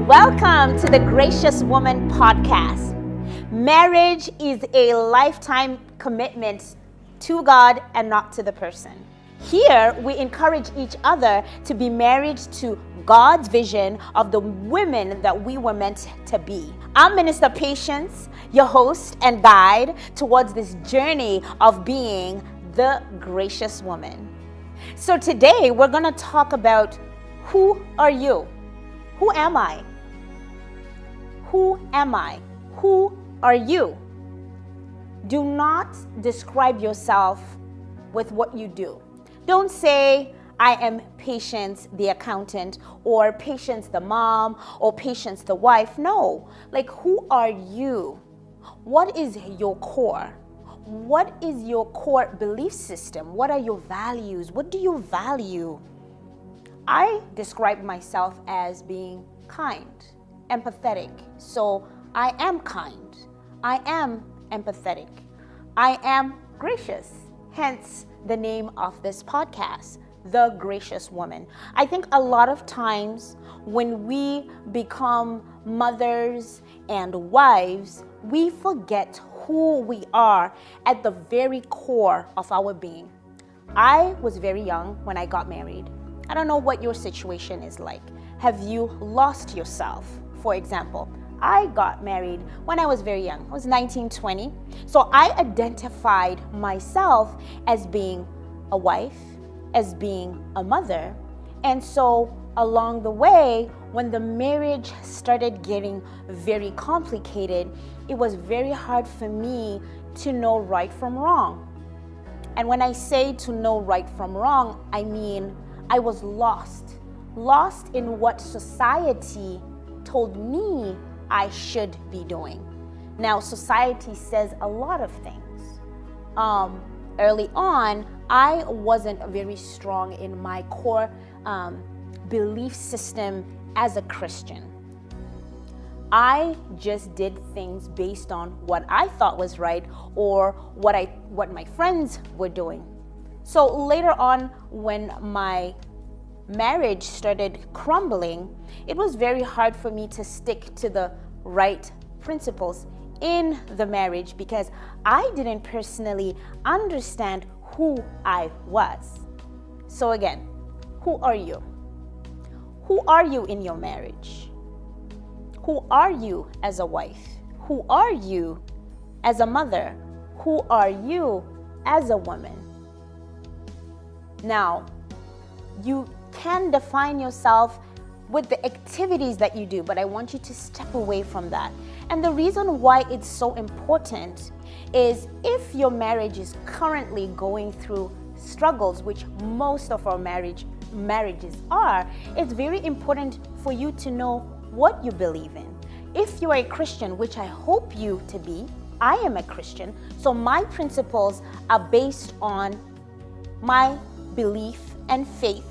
Welcome to the Gracious Woman podcast. Marriage is a lifetime commitment to God and not to the person. Here, we encourage each other to be married to God's vision of the women that we were meant to be. I'm Minister Patience, your host and guide towards this journey of being the gracious woman. So today, we're going to talk about who are you? Who am I? Who am I? Who are you? Do not describe yourself with what you do. Don't say, I am Patience the accountant, or Patience the mom, or Patience the wife. No. Like, who are you? What is your core? What is your core belief system? What are your values? What do you value? I describe myself as being kind, empathetic. So I am kind. I am empathetic. I am gracious. Hence the name of this podcast, The Gracious Woman. I think a lot of times when we become mothers and wives, we forget who we are at the very core of our being. I was very young when I got married. I don't know what your situation is like. Have you lost yourself? For example, I got married when I was very young. I was 19, 20. So I identified myself as being a wife, as being a mother. And so along the way, when the marriage started getting very complicated, it was very hard for me to know right from wrong. And when I say to know right from wrong, I mean I was lost in what society told me I should be doing. Now, society says a lot of things. Early on, I wasn't very strong in my core belief system as a Christian. I just did things based on what I thought was right or what my friends were doing. So later on, when my marriage started crumbling, it was very hard for me to stick to the right principles in the marriage because I didn't personally understand who I was. So again, who are you? Who are you in your marriage? Who are you as a wife? Who are you as a mother? Who are you as a woman? Now, you can define yourself with the activities that you do, but I want you to step away from that. And the reason why it's so important is if your marriage is currently going through struggles, which most of our marriages are, it's very important for you to know what you believe in. If you're a Christian, which I hope you to be, I am a Christian, so my principles are based on my belief and faith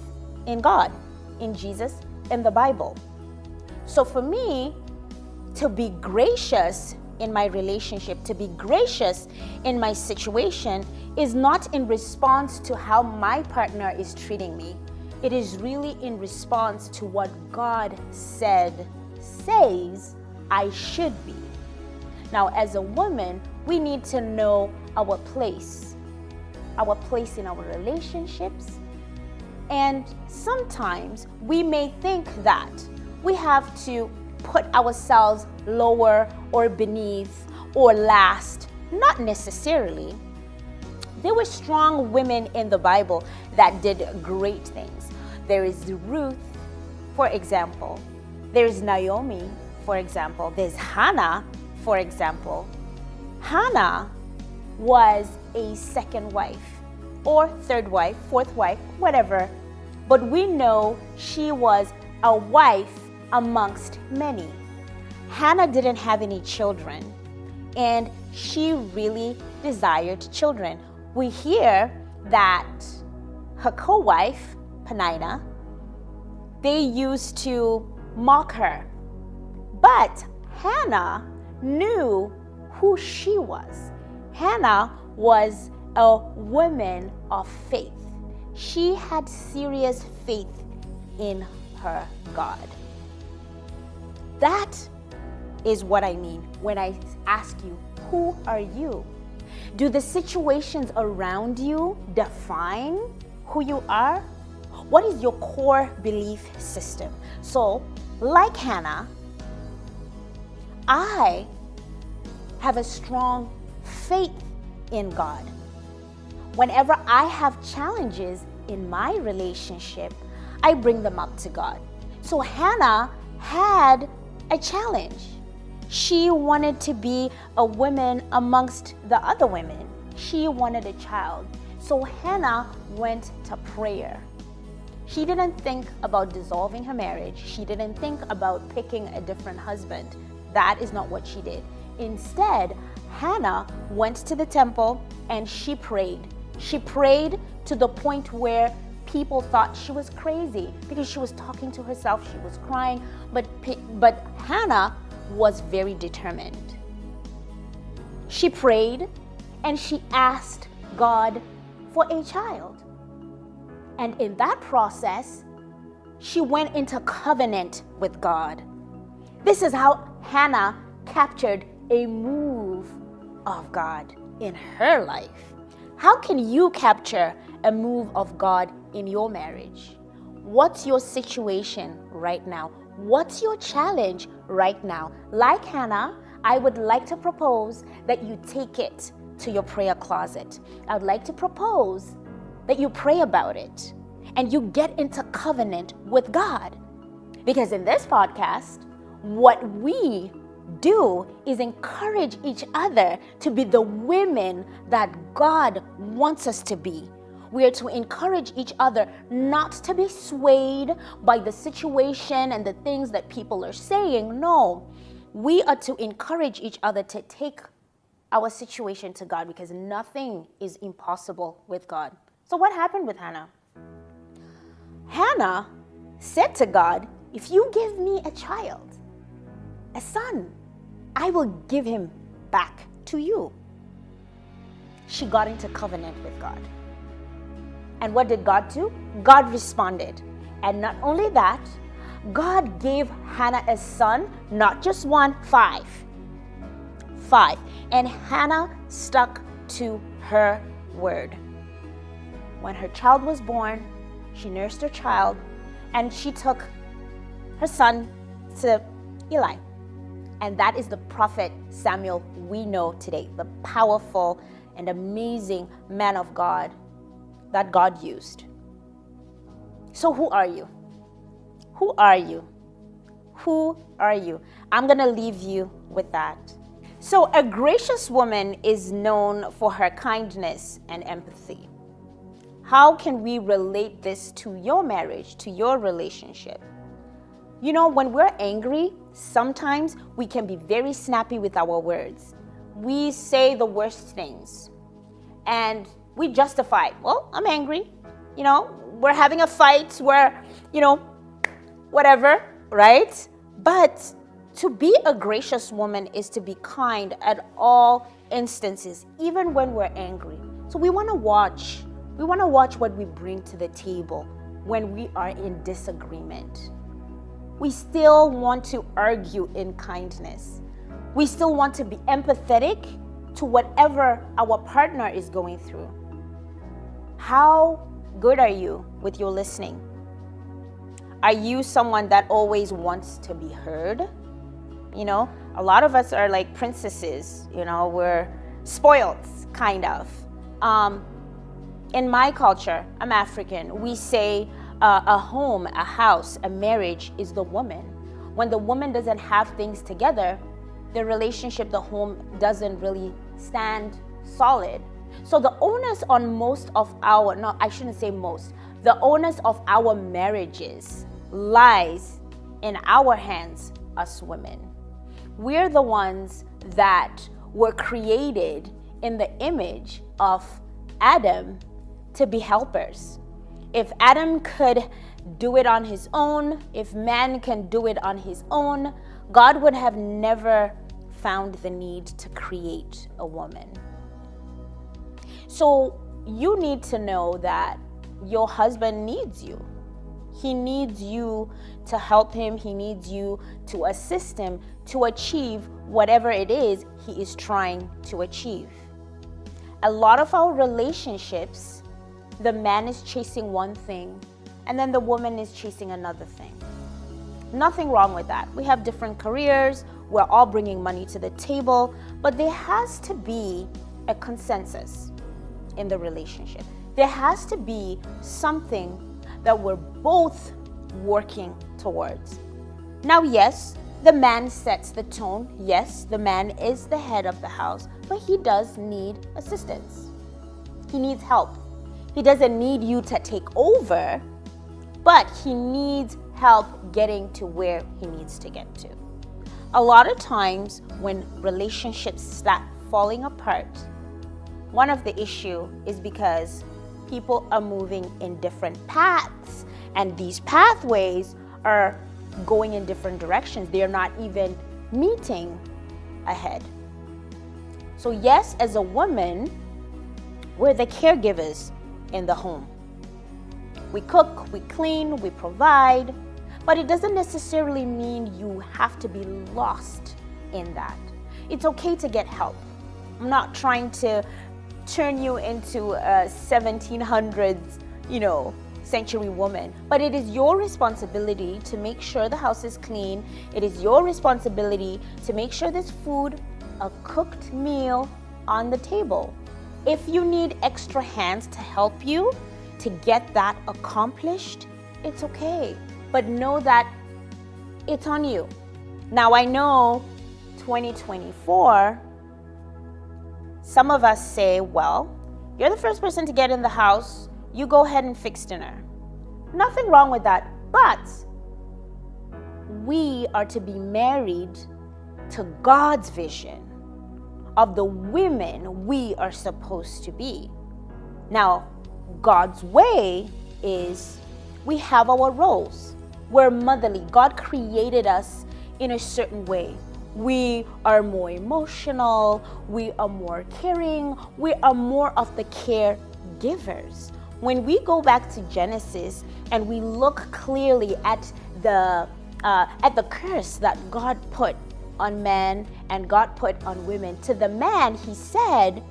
in God, in Jesus, in the Bible. So for me, to be gracious in my relationship, to be gracious in my situation is not in response to how my partner is treating me. It is really in response to what God says I should be. Now, as a woman, we need to know our place in our relationships. And sometimes we may think that we have to put ourselves lower or beneath or last. Not necessarily. There were strong women in the Bible that did great things. There is Ruth, for example. There's Naomi, for example. There's Hannah, for example. Hannah was a second wife or third wife, fourth wife, whatever. But we know she was a wife amongst many. Hannah didn't have any children, and she really desired children. We hear that her co-wife, Peninnah, they used to mock her. But Hannah knew who she was. Hannah was a woman of faith. She had serious faith in her God. That is what I mean when I ask you, who are you? Do the situations around you define who you are? What is your core belief system? So, like Hannah, I have a strong faith in God. Whenever I have challenges in my relationship, I bring them up to God. So Hannah had a challenge. She wanted to be a woman amongst the other women. She wanted a child. So Hannah went to prayer. She didn't think about dissolving her marriage. She didn't think about picking a different husband. That is not what she did. Instead, Hannah went to the temple and she prayed. She prayed to the point where people thought she was crazy because she was talking to herself, she was crying, but Hannah was very determined. She prayed and she asked God for a child. And in that process, she went into covenant with God. This is how Hannah captured a move of God in her life. How can you capture a move of God in your marriage? What's your situation right now? What's your challenge right now? Like Hannah, I would like to propose that you take it to your prayer closet. I would like to propose that you pray about it and you get into covenant with God. Because in this podcast, what we do is encourage each other to be the women that God wants us to be. We are to encourage each other not to be swayed by the situation and the things that people are saying. No, we are to encourage each other to take our situation to God, because nothing is impossible with God. So what happened with Hannah? Hannah said to God, if you give me a child, a son, I will give him back to you. She got into covenant with God. And what did God do? God responded. And not only that, God gave Hannah a son, not just one, five. And Hannah stuck to her word. When her child was born, she nursed her child and she took her son to Eli. And that is the prophet Samuel we know today, the powerful and amazing man of God that God used. So who are you? Who are you? Who are you? I'm going to leave you with that. So a gracious woman is known for her kindness and empathy. How can we relate this to your marriage, to your relationship? You know, when we're angry, sometimes we can be very snappy with our words. We say the worst things and we justify, well, I'm angry. You know, we're having a fight, whatever, right? But to be a gracious woman is to be kind at all instances, even when we're angry. So we want to watch what we bring to the table when we are in disagreement. We still want to argue in kindness. We still want to be empathetic to whatever our partner is going through. How good are you with your listening? Are you someone that always wants to be heard? You know, a lot of us are like princesses, we're spoiled, kind of. In my culture, I'm African, we say a home, a house, a marriage is the woman. When the woman doesn't have things together, the relationship, the home doesn't really stand solid. So the onus on the onus of our marriages lies in our hands, us women. We're the ones that were created in the image of Adam to be helpers. If Adam could do it on his own, if man can do it on his own, God would have never found the need to create a woman. So you need to know that your husband needs you. He needs you to help him. He needs you to assist him to achieve whatever it is he is trying to achieve. A lot of our relationships, the man is chasing one thing and then the woman is chasing another thing. Nothing wrong with that. We have different careers. We're all bringing money to the table, but there has to be a consensus in the relationship. There has to be something that we're both working towards. Now, yes, the man sets the tone. Yes, the man is the head of the house, but he does need assistance. He needs help. He doesn't need you to take over, but he needs help getting to where he needs to get to. A lot of times when relationships start falling apart, one of the issue is because people are moving in different paths, and these pathways are going in different directions. They are not even meeting ahead. So yes, as a woman, we're the caregivers in the home. We cook, we clean, we provide, but it doesn't necessarily mean you have to be lost in that. It's okay to get help. I'm not trying to turn you into a 1700s, century woman, but it is your responsibility to make sure the house is clean. It is your responsibility to make sure there's food, a cooked meal on the table. If you need extra hands to help you to get that accomplished, it's okay. But know that it's on you. Now, I know 2024, some of us say, well, you're the first person to get in the house. You go ahead and fix dinner. Nothing wrong with that. But we are to be married to God's vision of the women we are supposed to be. Now, God's way is we have our roles. We're motherly. God created us in a certain way. We are more emotional. We are more caring. We are more of the caregivers. When we go back to Genesis and we look clearly at the curse that God put on men and God put on women, to the man, he said,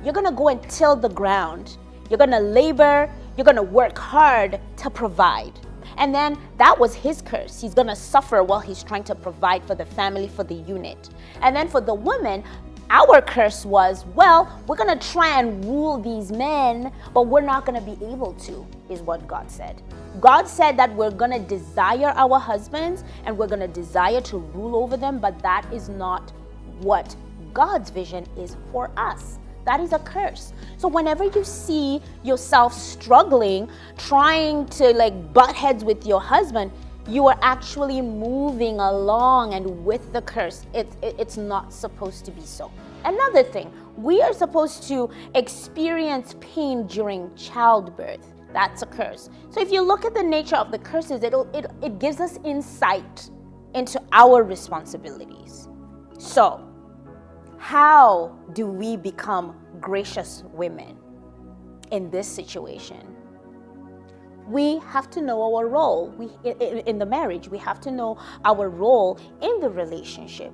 you're going to go and till the ground. You're going to labor. You're going to work hard to provide. And then that was his curse. He's going to suffer while he's trying to provide for the family, for the unit. And then for the woman, our curse was, well, we're going to try and rule these men, but we're not going to be able to, is what God said. God said that we're going to desire our husbands and we're going to desire to rule over them, but that is not what God's vision is for us. That is a curse. So whenever you see yourself struggling, trying to butt heads with your husband, you are actually moving along and with the curse. It's not supposed to be so. Another thing, we are supposed to experience pain during childbirth. That's a curse. So if you look at the nature of the curses, it gives us insight into our responsibilities. So how do we become gracious women in this situation? We have to know our role. In the marriage, we have to know our role in the relationship.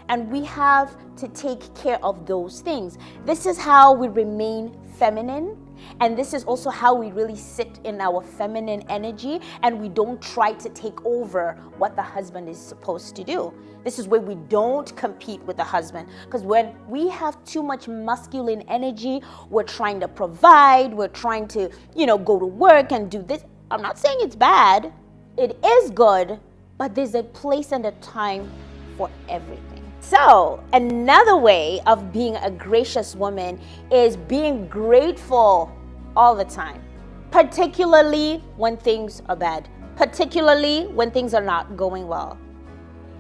And we have to take care of those things. This is how we remain feminine. And this is also how we really sit in our feminine energy, and we don't try to take over what the husband is supposed to do. This is where we don't compete with the husband, because when we have too much masculine energy, we're trying to provide, we're trying to, go to work and do this. I'm not saying it's bad. It is good, but there's a place and a time for everything. So another way of being a gracious woman is being grateful all the time, particularly when things are bad, particularly when things are not going well.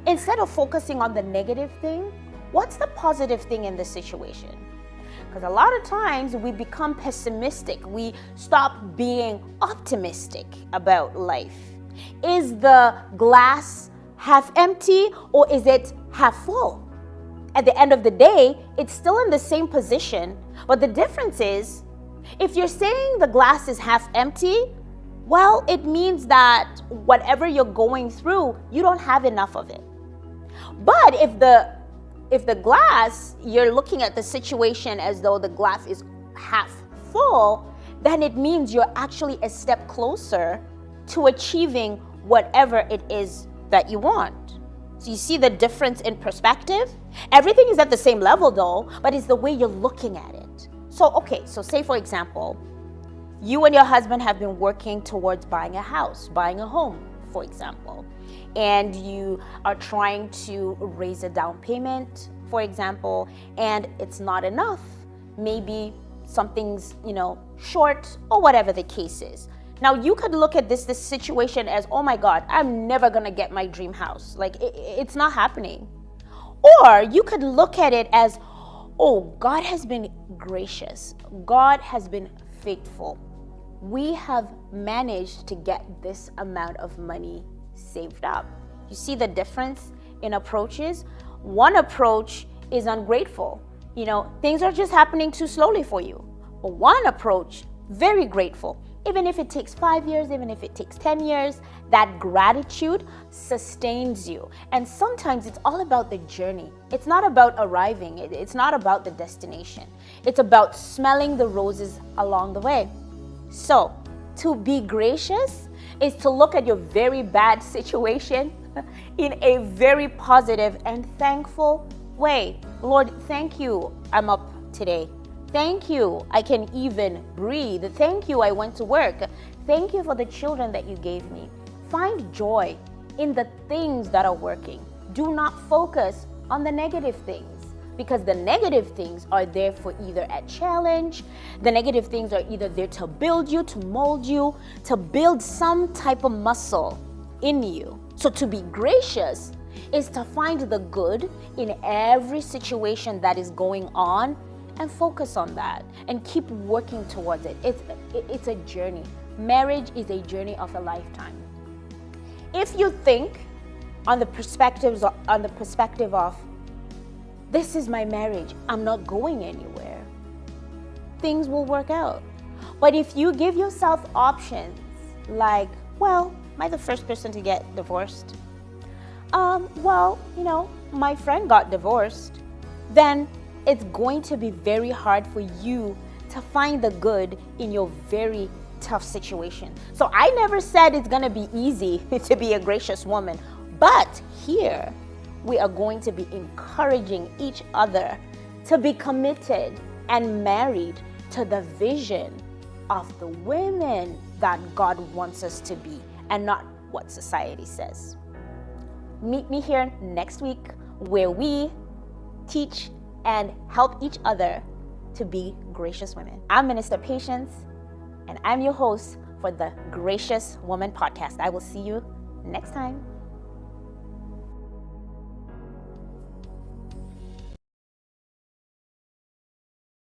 Instead of focusing on the negative thing, what's the positive thing in the situation? Because a lot of times we become pessimistic. We stop being optimistic about life. Is the glass half empty or is it half full? At the end of the day, it's still in the same position, but the difference is, if you're saying the glass is half empty, Well, it means that whatever you're going through, you don't have enough of it. But if the glass, you're looking at the situation as though the glass is half full, then it means you're actually a step closer to achieving whatever it is that you want. So you see the difference in perspective? Everything is at the same level though, but it's the way you're looking at it. So say for example, you and your husband have been working towards buying a house, buying a home, for example, and you are trying to raise a down payment, for example, and it's not enough. Maybe something's, short or whatever the case is. Now you could look at this situation as, oh my God, I'm never gonna get my dream house. Like it's not happening. Or you could look at it as, oh, God has been gracious. God has been faithful. We have managed to get this amount of money saved up. You see the difference in approaches? One approach is ungrateful. Things are just happening too slowly for you. But one approach, very grateful. Even if it takes 5 years, even if it takes 10 years, that gratitude sustains you. And sometimes it's all about the journey. It's not about arriving. It's not about the destination. It's about smelling the roses along the way. So, to be gracious is to look at your very bad situation in a very positive and thankful way. Lord, thank you, I'm up today. Thank you, I can even breathe. Thank you, I went to work. Thank you for the children that you gave me. Find joy in the things that are working. Do not focus on the negative things, because the negative things are there for either a challenge. The negative things are either there to build you, to mold you, to build some type of muscle in you. So to be gracious is to find the good in every situation that is going on and focus on that and keep working towards it. It's a journey. Marriage is a journey of a lifetime. If you think on the perspective of this is my marriage, I'm not going anywhere, things will work out. But if you give yourself options like, well, am I the first person to get divorced? My friend got divorced, then it's going to be very hard for you to find the good in your very tough situation. So I never said it's going to be easy to be a gracious woman, but here we are going to be encouraging each other to be committed and married to the vision of the women that God wants us to be and not what society says. Meet me here next week where we teach and help each other to be gracious women. I'm Minister Patience, and I'm your host for the Gracious Woman Podcast. I will see you next time.